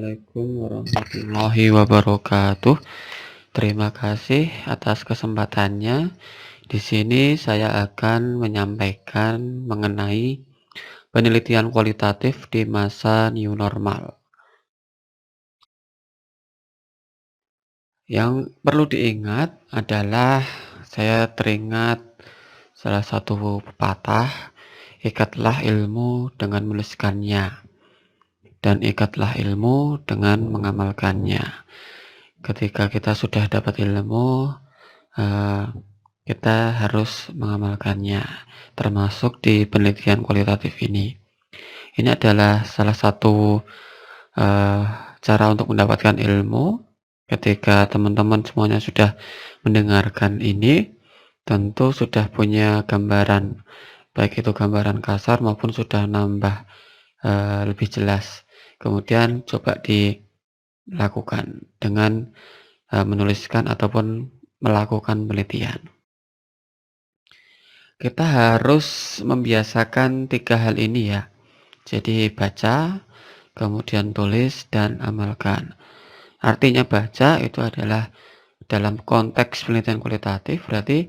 Assalamualaikum warahmatullahi wabarakatuh. Terima kasih atas kesempatannya. Di sini saya akan menyampaikan mengenai penelitian kualitatif di masa new normal. Yang perlu diingat adalah saya teringat salah satu pepatah, ikatlah ilmu dengan menuliskannya dan ikatlah ilmu dengan mengamalkannya. Ketika kita sudah dapat ilmu, eh, kita harus mengamalkannya, termasuk di penelitian kualitatif ini. Ini adalah salah satu eh, cara untuk mendapatkan ilmu. Ketika teman-teman semuanya sudah mendengarkan ini, tentu sudah punya gambaran, baik itu gambaran kasar maupun sudah nambah lebih jelas. Kemudian coba dilakukan dengan menuliskan ataupun melakukan penelitian. Kita harus membiasakan 3 hal ini ya. Jadi baca, kemudian tulis, dan amalkan. Artinya baca itu adalah dalam konteks penelitian kualitatif, berarti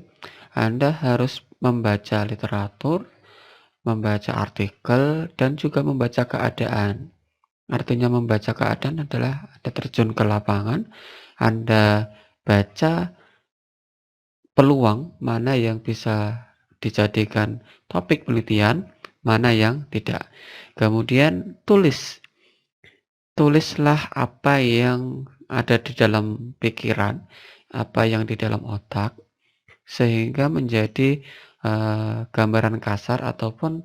Anda harus membaca literatur, membaca artikel, dan juga membaca keadaan. Artinya membaca keadaan adalah Anda terjun ke lapangan, Anda baca peluang mana yang bisa dijadikan topik penelitian, mana yang tidak. Kemudian tulislah apa yang ada di dalam pikiran, apa yang di dalam otak, sehingga menjadi gambaran kasar ataupun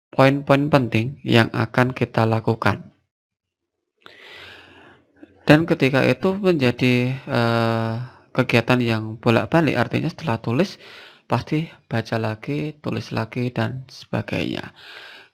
poin-poin penting yang akan kita lakukan. Dan ketika itu menjadi kegiatan yang bolak-balik, artinya setelah tulis pasti baca lagi, tulis lagi, dan sebagainya.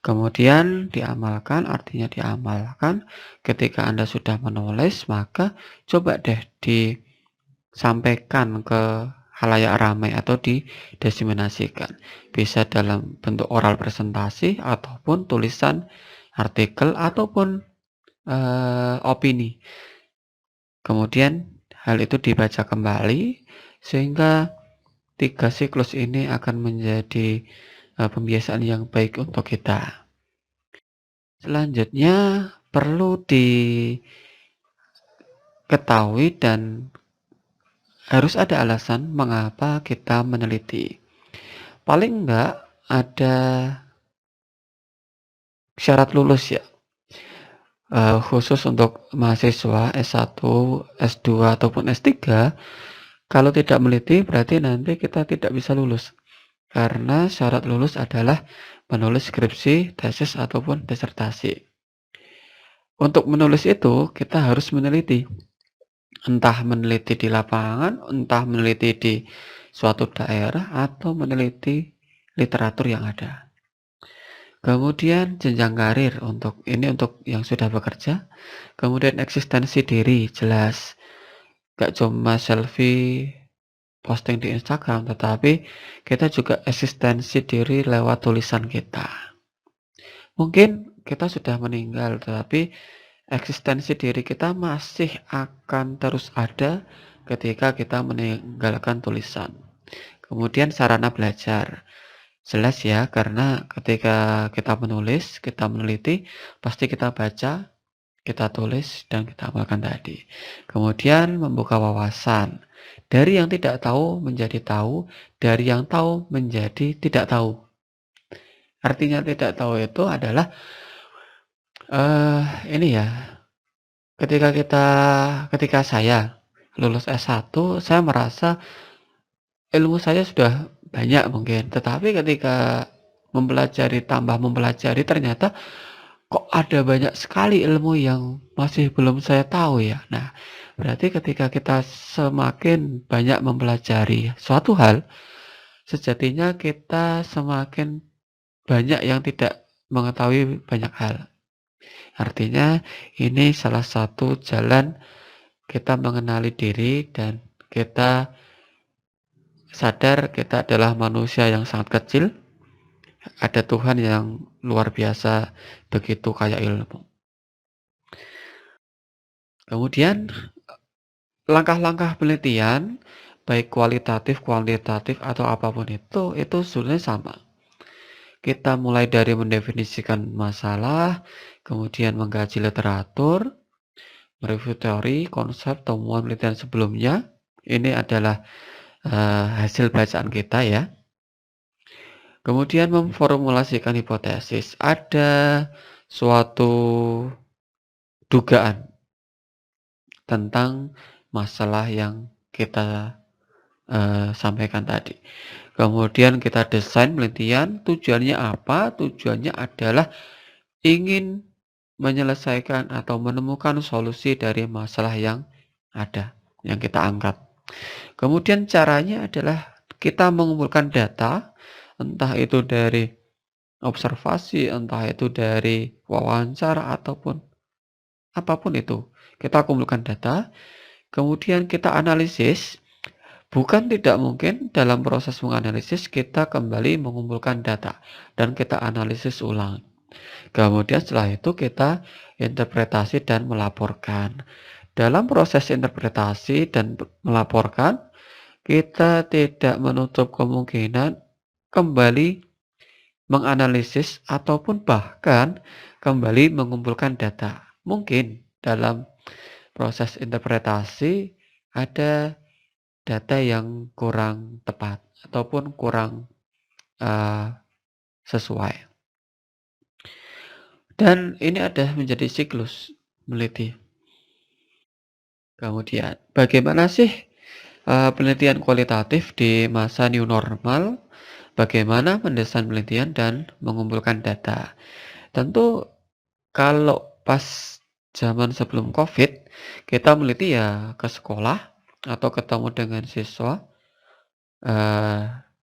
Kemudian diamalkan, artinya diamalkan ketika Anda sudah menulis, maka coba deh disampaikan ke khalayak ramai atau didiseminasikan. Bisa dalam bentuk oral presentasi ataupun tulisan artikel ataupun opini. Kemudian hal itu dibaca kembali sehingga 3 siklus ini akan menjadi pembiasaan yang baik untuk kita. Selanjutnya perlu diketahui dan harus ada alasan mengapa kita meneliti. Paling enggak ada syarat lulus ya. Khusus untuk mahasiswa S1, S2 ataupun S3, kalau tidak meneliti berarti nanti kita tidak bisa lulus. Karena syarat lulus adalah menulis skripsi, tesis ataupun disertasi. Untuk menulis itu kita harus meneliti. Entah meneliti di lapangan, entah meneliti di suatu daerah atau meneliti literatur yang ada. Kemudian jenjang karir untuk yang sudah bekerja. Kemudian eksistensi diri jelas. Gak cuma selfie posting di Instagram, tetapi kita juga eksistensi diri lewat tulisan kita. Mungkin kita sudah meninggal, tetapi eksistensi diri kita masih akan terus ada ketika kita meninggalkan tulisan. Kemudian sarana belajar. Jelas ya, karena ketika kita menulis, kita meneliti, pasti kita baca, kita tulis, dan kita amalkan tadi. Kemudian membuka wawasan. Dari yang tidak tahu menjadi tahu, dari yang tahu menjadi tidak tahu. Artinya tidak tahu itu adalah ini ya, ketika saya lulus S1, saya merasa ilmu saya sudah banyak mungkin, tetapi ketika tambah mempelajari ternyata kok ada banyak sekali ilmu yang masih belum saya tahu ya. Nah, berarti ketika kita semakin banyak mempelajari suatu hal, sejatinya kita semakin banyak yang tidak mengetahui banyak hal. Artinya ini salah satu jalan kita mengenali diri dan kita sadar kita adalah manusia yang sangat kecil, ada Tuhan yang luar biasa begitu kaya ilmu. Kemudian langkah-langkah penelitian, baik kualitatif, kuantitatif, atau apapun itu sebenarnya sama. Kita mulai dari mendefinisikan masalah, kemudian mengkaji literatur, mereview teori, konsep, temuan penelitian sebelumnya. Ini adalah hasil bacaan kita ya. Kemudian memformulasikan hipotesis. Ada suatu dugaan tentang masalah yang kita sampaikan tadi. Kemudian kita desain penelitian, tujuannya apa? Tujuannya adalah ingin menyelesaikan atau menemukan solusi dari masalah yang ada, yang kita angkat. Kemudian caranya adalah kita mengumpulkan data, entah itu dari observasi, entah itu dari wawancara, ataupun apapun itu. Kita kumpulkan data, kemudian kita analisis. Bukan tidak mungkin dalam proses menganalisis kita kembali mengumpulkan data dan kita analisis ulang. Kemudian setelah itu kita interpretasi dan melaporkan. Dalam proses interpretasi dan melaporkan, kita tidak menutup kemungkinan kembali menganalisis ataupun bahkan kembali mengumpulkan data. Mungkin dalam proses interpretasi ada data yang kurang tepat ataupun kurang sesuai. Dan ini ada menjadi siklus meneliti. Kemudian, bagaimana sih penelitian kualitatif di masa new normal? Bagaimana mendesain penelitian dan mengumpulkan data? Tentu kalau pas zaman sebelum COVID, kita meneliti ya ke sekolah atau ketemu dengan siswa,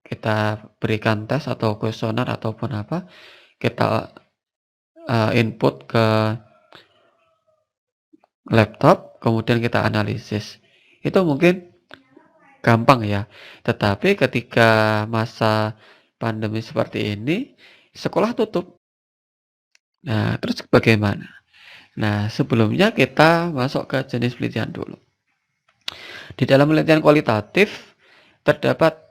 kita berikan tes atau kuesioner ataupun apa, kita input ke laptop, kemudian kita analisis. Itu mungkin gampang ya. Tetapi ketika masa pandemi seperti ini, sekolah tutup. Nah, terus bagaimana? Nah, sebelumnya kita masuk ke jenis penelitian dulu. Di dalam penelitian kualitatif terdapat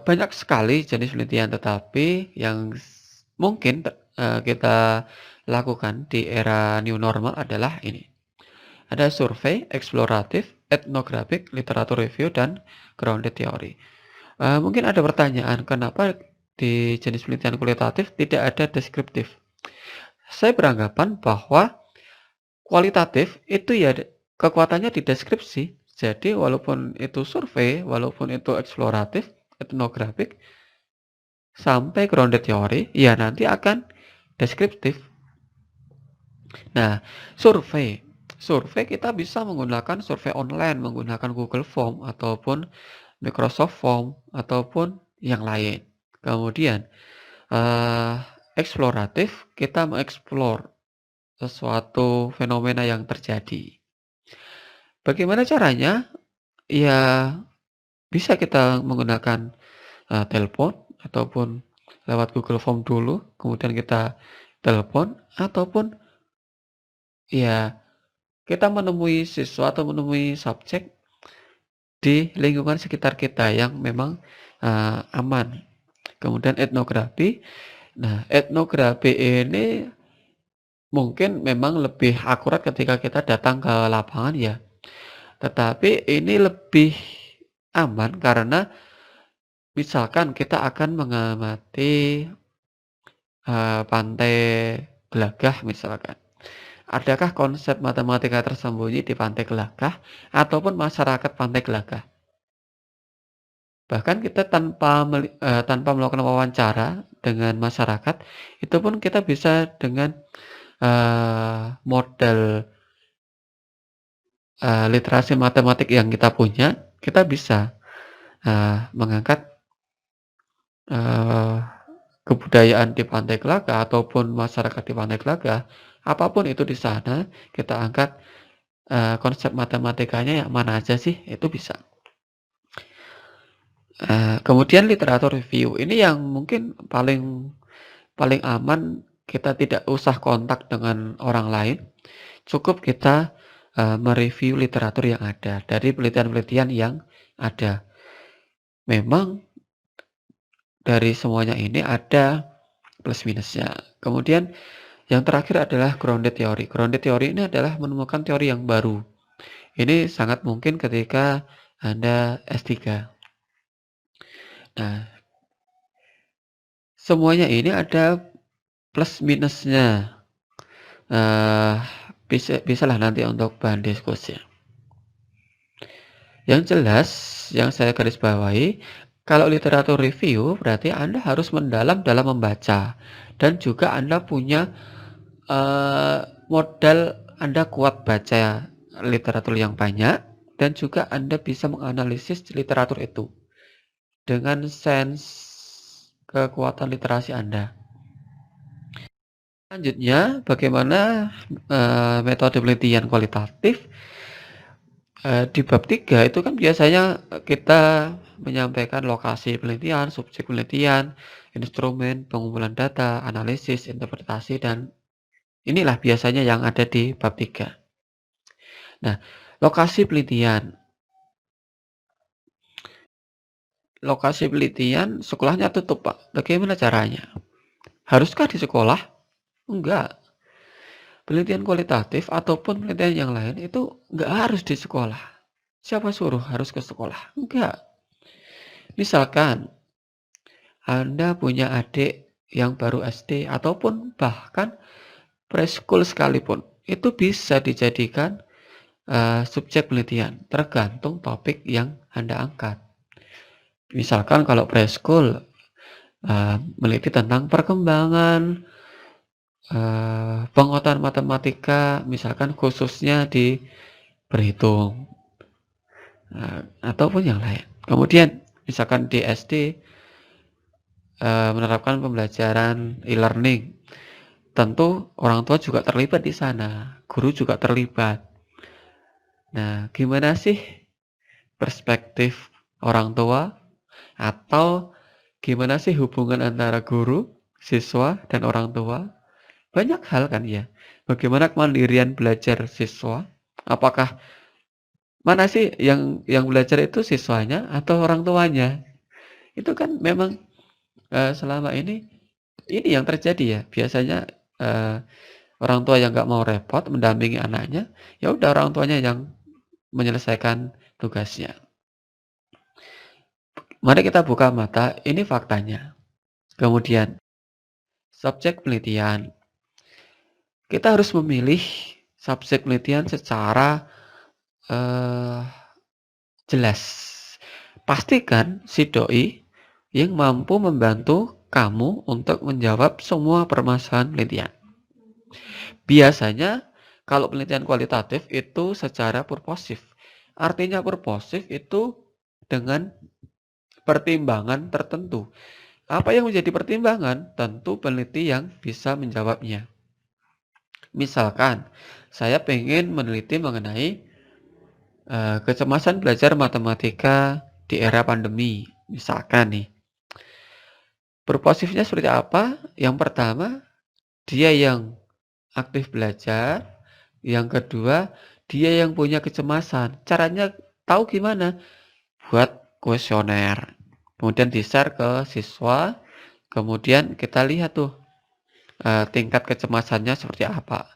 banyak sekali jenis penelitian, tetapi yang mungkin kita lakukan di era new normal adalah ini. Ada survei, eksploratif, etnografik, literatur review, dan grounded theory. Mungkin ada pertanyaan, kenapa di jenis penelitian kualitatif tidak ada deskriptif? Saya beranggapan bahwa kualitatif itu ya kekuatannya di deskripsi. Jadi walaupun itu survei, walaupun itu eksploratif, etnografik, sampai grounded theory, ya nanti akan deskriptif. Nah, survei. Survei kita bisa menggunakan survei online, menggunakan Google Form ataupun Microsoft Form ataupun yang lain. Kemudian eksploratif, kita mengeksplor sesuatu fenomena yang terjadi. Bagaimana caranya? Ya bisa kita menggunakan telepon ataupun lewat Google Form dulu, kemudian kita telepon ataupun ya kita menemui siswa atau menemui subjek di lingkungan sekitar kita yang memang aman. Kemudian etnografi. Nah, etnografi ini mungkin memang lebih akurat ketika kita datang ke lapangan ya. Tetapi ini lebih aman karena misalkan kita akan mengamati pantai Gelagah misalkan. Adakah konsep matematika tersembunyi di pantai Gelagah ataupun masyarakat pantai Gelagah? Bahkan kita tanpa melakukan wawancara dengan masyarakat, itu pun kita bisa dengan modal literasi matematik yang kita punya, kita bisa mengangkat kebudayaan di Pantai Gelagah ataupun masyarakat di Pantai Gelagah, apapun itu di sana, kita angkat konsep matematikanya yang mana aja sih, itu bisa. Kemudian literatur review, ini yang mungkin paling aman, kita tidak usah kontak dengan orang lain, cukup kita mereview literatur yang ada, dari penelitian-penelitian yang ada. Memang dari semuanya ini ada plus minusnya. Kemudian yang terakhir adalah grounded theory. Grounded theory ini adalah menemukan teori yang baru. Ini sangat mungkin ketika Anda S3. Nah, semuanya ini ada plus minusnya. Bisalah nanti untuk bahan diskusi. Yang jelas, yang saya garis bawahi, kalau literatur review berarti Anda harus mendalam dalam membaca dan juga Anda punya modal, Anda kuat baca literatur yang banyak dan juga Anda bisa menganalisis literatur itu dengan sense kekuatan literasi Anda. Selanjutnya, bagaimana metode penelitian kualitatif. Di bab 3 itu kan biasanya kita menyampaikan lokasi penelitian, subjek penelitian, instrumen, pengumpulan data, analisis, interpretasi, dan inilah biasanya yang ada di bab 3. Nah, lokasi penelitian. Lokasi penelitian sekolahnya tutup, Pak. Bagaimana caranya? Haruskah di sekolah? Enggak. Penelitian kualitatif ataupun penelitian yang lain itu enggak harus di sekolah. Siapa suruh harus ke sekolah? Enggak. Misalkan Anda punya adik yang baru SD ataupun bahkan preschool sekalipun, itu bisa dijadikan subjek penelitian, tergantung topik yang Anda angkat. Misalkan kalau preschool, meneliti tentang perkembangan penguatan matematika, misalkan khususnya di berhitung, ataupun yang lain. Kemudian misalkan di SD menerapkan pembelajaran e-learning, tentu orang tua juga terlibat di sana, guru juga terlibat. Nah, gimana sih perspektif orang tua atau gimana sih hubungan antara guru, siswa, dan orang tua? Banyak hal kan ya. Bagaimana kemandirian belajar siswa? Apakah mana sih yang belajar itu siswanya atau orang tuanya? Itu kan memang selama ini yang terjadi ya. Biasanya orang tua yang nggak mau repot mendampingi anaknya, ya udah orang tuanya yang menyelesaikan tugasnya. Mari kita buka mata, ini faktanya. Kemudian, subjek penelitian. Kita harus memilih subjek penelitian secara jelas. Pastikan si doi yang mampu membantu kamu untuk menjawab semua permasalahan penelitian. Biasanya kalau penelitian kualitatif itu secara purposif. Artinya purposif itu dengan pertimbangan tertentu. Apa yang menjadi pertimbangan? Tentu peneliti yang bisa menjawabnya. Misalkan, saya pengen meneliti mengenai kecemasan belajar matematika di era pandemi. Misalkan nih, purposifnya seperti apa? Yang pertama, dia yang aktif belajar. Yang kedua, dia yang punya kecemasan. Caranya tahu gimana? Buat kuesioner. Kemudian di-share ke siswa. Kemudian kita lihat tuh tingkat kecemasannya seperti apa.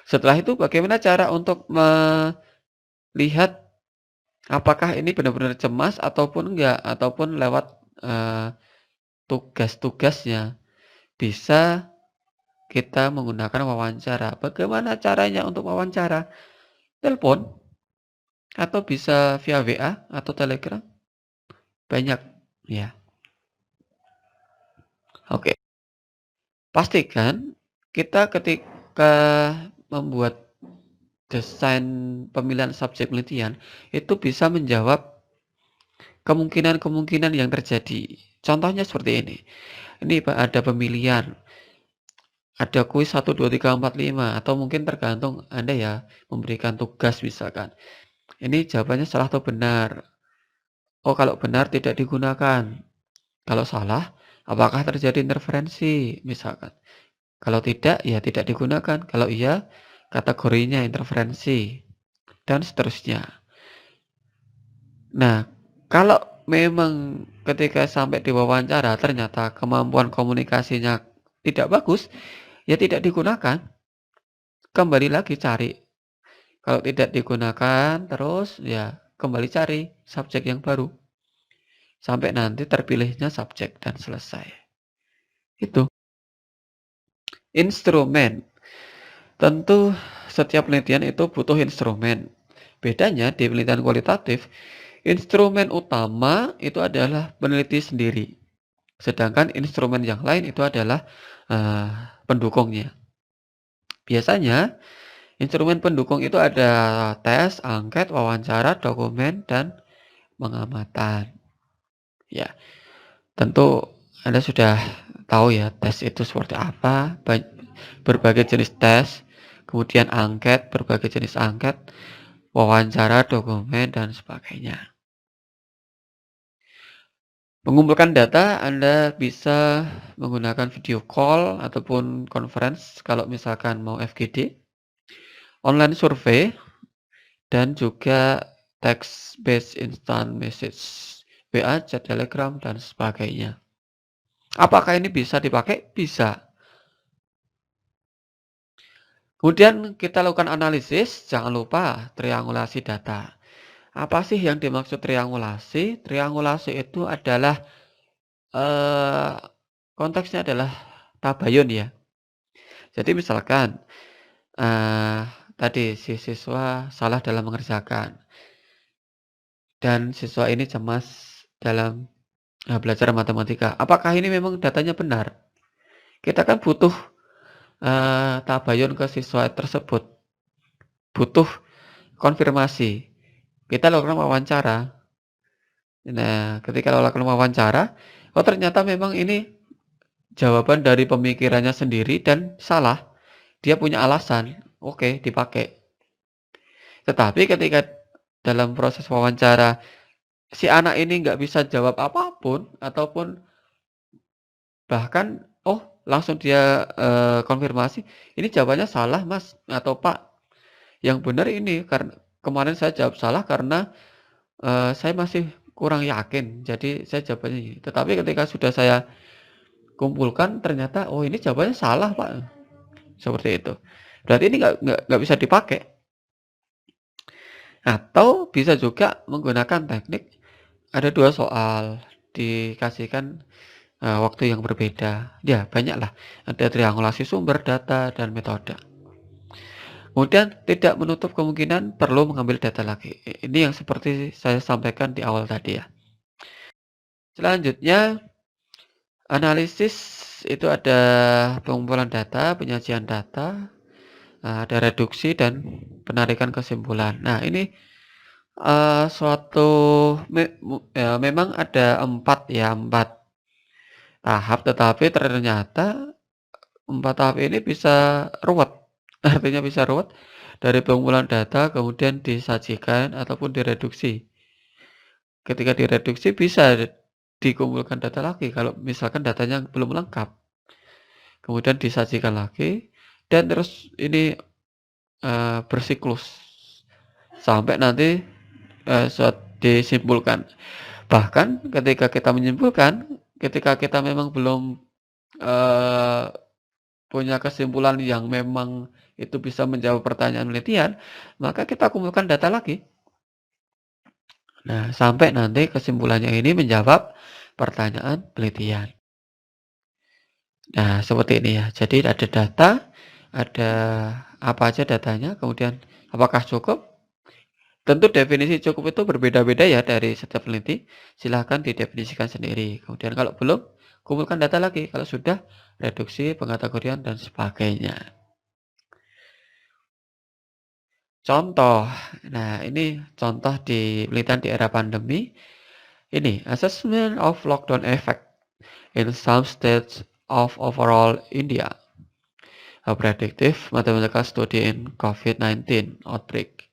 Setelah itu bagaimana cara untuk melihat apakah ini benar-benar cemas ataupun enggak, ataupun lewat tugas-tugasnya. Bisa kita menggunakan wawancara. Bagaimana caranya untuk wawancara? Telepon atau bisa via WA atau Telegram. Banyak ya. Oke. Pastikan kita ketika membuat desain pemilihan subjek penelitian itu bisa menjawab kemungkinan-kemungkinan yang terjadi. Contohnya seperti ini. Ini ada pemilihan. Ada kuis 1, 2, 3, 4, 5 atau mungkin tergantung Anda ya memberikan tugas misalkan. Ini jawabannya salah atau benar. Oh, kalau benar tidak digunakan. Kalau salah, apakah terjadi interferensi misalkan. Kalau tidak, ya tidak digunakan. Kalau iya, kategorinya interferensi. dan seterusnya. Nah, kalau memang ketika sampai diwawancara ternyata kemampuan komunikasinya tidak bagus, ya tidak digunakan, kembali lagi cari. Kalau tidak digunakan terus, ya kembali cari subjek yang baru, sampai nanti terpilihnya subjek dan selesai. Itu. Instrumen. Tentu setiap penelitian itu butuh instrumen. Bedanya di penelitian kualitatif, instrumen utama itu adalah peneliti sendiri. Sedangkan instrumen yang lain itu adalah uh, pendukungnya. Biasanya instrumen pendukung itu ada tes, angket, wawancara, dokumen, dan pengamatan. Ya, tentu Anda sudah tahu ya tes itu seperti apa, berbagai jenis tes, kemudian angket, berbagai jenis angket, wawancara, dokumen, dan sebagainya. Mengumpulkan data, Anda bisa menggunakan video call ataupun conference kalau misalkan mau FGD, online survei, dan juga text-based instant message, WA, chat, Telegram, dan sebagainya. Apakah ini bisa dipakai? Bisa. Kemudian kita lakukan analisis, jangan lupa triangulasi data. Apa sih yang dimaksud triangulasi? Triangulasi itu adalah eh, konteksnya adalah tabayun ya. Jadi misalkan eh, tadi si siswa salah dalam mengerjakan dan siswa ini cemas dalam belajar matematika. Apakah ini memang datanya benar? Kita kan butuh tabayun ke siswa tersebut, butuh konfirmasi. Kita lakukan wawancara. Nah, ketika lakukan wawancara, oh ternyata memang ini jawaban dari pemikirannya sendiri dan salah. Dia punya alasan, oke, dipakai. Tetapi ketika dalam proses wawancara, si anak ini nggak bisa jawab apapun, ataupun bahkan, oh langsung dia konfirmasi, ini jawabannya salah mas, atau pak, yang benar ini, karena kemarin saya jawab salah karena saya masih kurang yakin, jadi saya jawabannya ini. Tetapi ketika sudah saya kumpulkan, ternyata, oh ini jawabannya salah pak, seperti itu. Berarti ini nggak bisa dipakai. Atau bisa juga menggunakan teknik ada 2 soal dikasihkan waktu yang berbeda. Ya banyaklah, ada triangulasi sumber data dan metode. Kemudian tidak menutup kemungkinan perlu mengambil data lagi. Ini yang seperti saya sampaikan di awal tadi ya. Selanjutnya analisis itu ada pengumpulan data, penyajian data, ada reduksi dan penarikan kesimpulan. Nah ini suatu memang ada 4 ya, 4 tahap, tetapi ternyata 4 tahap ini bisa ruwet. Artinya bisa ruwet dari pengumpulan data kemudian disajikan ataupun direduksi. Ketika direduksi bisa dikumpulkan data lagi kalau misalkan datanya belum lengkap. Kemudian disajikan lagi dan terus ini bersiklus sampai nanti disimpulkan. Bahkan ketika kita menyimpulkan, ketika kita memang belum punya kesimpulan yang memang itu bisa menjawab pertanyaan penelitian, maka kita kumpulkan data lagi. Nah, sampai nanti kesimpulannya ini menjawab pertanyaan penelitian. Nah, seperti ini ya. Jadi ada data, ada apa aja datanya, kemudian apakah cukup? Tentu definisi cukup itu berbeda-beda ya dari setiap peneliti. Silahkan didefinisikan sendiri. Kemudian kalau belum, kumpulkan data lagi. Kalau sudah, reduksi, pengkategorian, dan sebagainya. Contoh. Nah, ini contoh di penelitian di era pandemi. Ini, assessment of lockdown effect in some states of overall India. A predictive mathematical study in COVID-19 outbreak.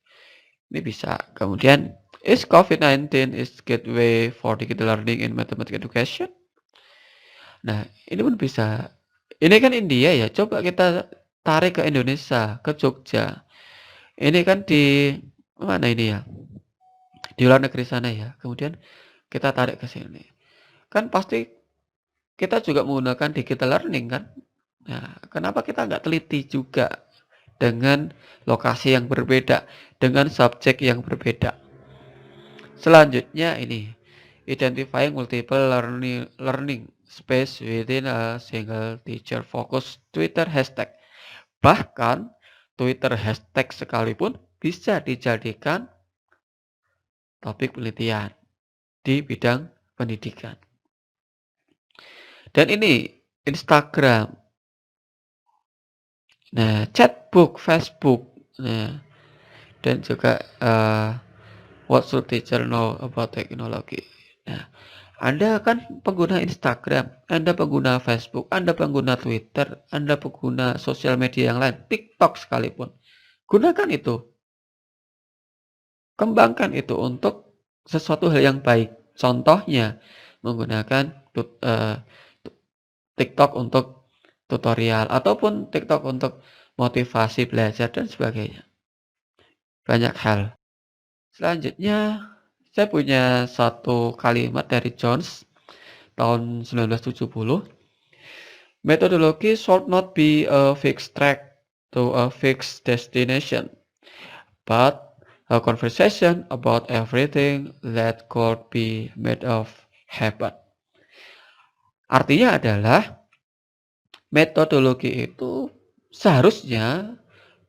Ini bisa. Kemudian, is COVID-19 is gateway for digital learning in mathematics education? Nah, ini pun bisa. Ini kan India ya. Coba kita tarik ke Indonesia, ke Jogja. Ini kan di mana ini ya, di luar negeri sana ya, kemudian kita tarik ke sini. Kan pasti kita juga menggunakan digital learning kan. Nah, kenapa kita nggak teliti juga dengan lokasi yang berbeda, dengan subjek yang berbeda. Selanjutnya ini, identifying multiple learning space within a single teacher focus Twitter hashtag. Bahkan Twitter hashtag sekalipun bisa dijadikan topik penelitian di bidang pendidikan. Dan ini Instagram, nah chatbook, Facebook, nah dan juga what should teacher know about technology. Nah, Anda kan pengguna Instagram, Anda pengguna Facebook, Anda pengguna Twitter, Anda pengguna sosial media yang lain, TikTok sekalipun. Gunakan itu. Kembangkan itu untuk sesuatu hal yang baik. Contohnya menggunakan TikTok untuk tutorial ataupun TikTok untuk motivasi belajar dan sebagainya. Banyak hal. Selanjutnya, saya punya satu kalimat dari Jones tahun 1970. Methodology should not be a fixed track to a fixed destination, but a conversation about everything that could be made of happen. Artinya adalah metodologi itu seharusnya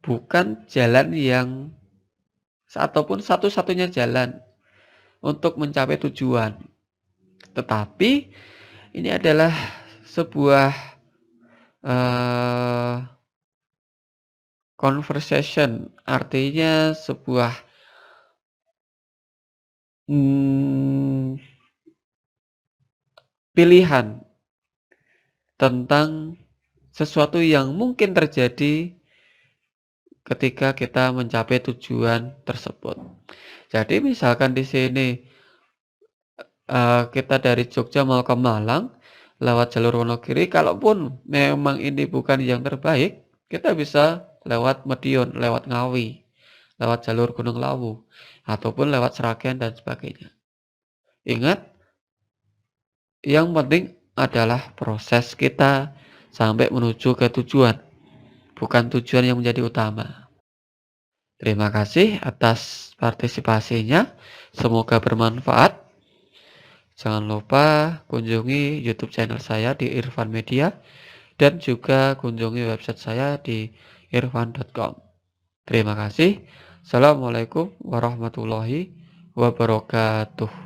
bukan jalan yang ataupun satu-satunya jalan untuk mencapai tujuan. Tetapi ini adalah sebuah conversation, artinya sebuah pilihan tentang sesuatu yang mungkin terjadi ketika kita mencapai tujuan tersebut. Jadi misalkan di sini kita dari Jogja mau ke Malang lewat jalur Wonogiri, kalaupun memang ini bukan yang terbaik, kita bisa lewat Madiun, lewat Ngawi, lewat jalur Gunung Lawu, ataupun lewat Sragen dan sebagainya. Ingat, yang penting adalah proses kita sampai menuju ke tujuan, bukan tujuan yang menjadi utama. Terima kasih atas partisipasinya, semoga bermanfaat. Jangan lupa kunjungi YouTube channel saya di Irfan Media dan juga kunjungi website saya di irfan.com. Terima kasih. Assalamualaikum warahmatullahi wabarakatuh.